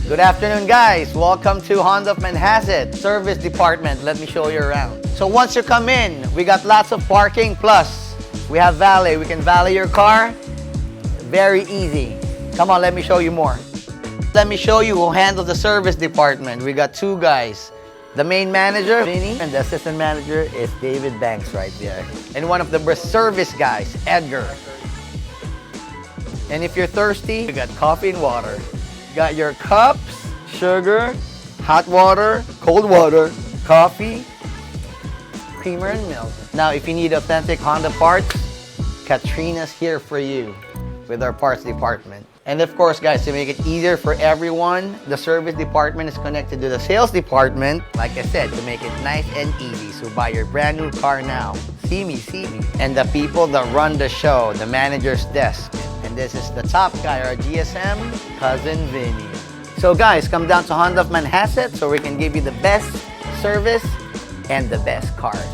Good afternoon, guys. Welcome to Honda of Manhasset service department. Let me show you around. So once you come in, we got lots of parking, plus we have valet. We can valet your car. Very easy. Come on, let me show you more. Let me show you who handles the service department. We got two guys. The main manager, Vinny, and the assistant manager is David Banks right there. And one of the service guys, Edgar. And if you're thirsty, you got coffee and water. Got your cups, sugar, hot water, cold water, coffee, creamer and milk. Now, if you need authentic Honda parts, Katrina's here for you with our parts department. And of course, guys, to make it easier for everyone, the service department is connected to the sales department, like I said, to make it nice and easy. So buy your brand new car now. See me. And the people that run the show, the manager's desk. And this is the top guy, our GSM, Cousin Vinny. So guys, come down to Honda of Manhasset so we can give you the best service and the best cars.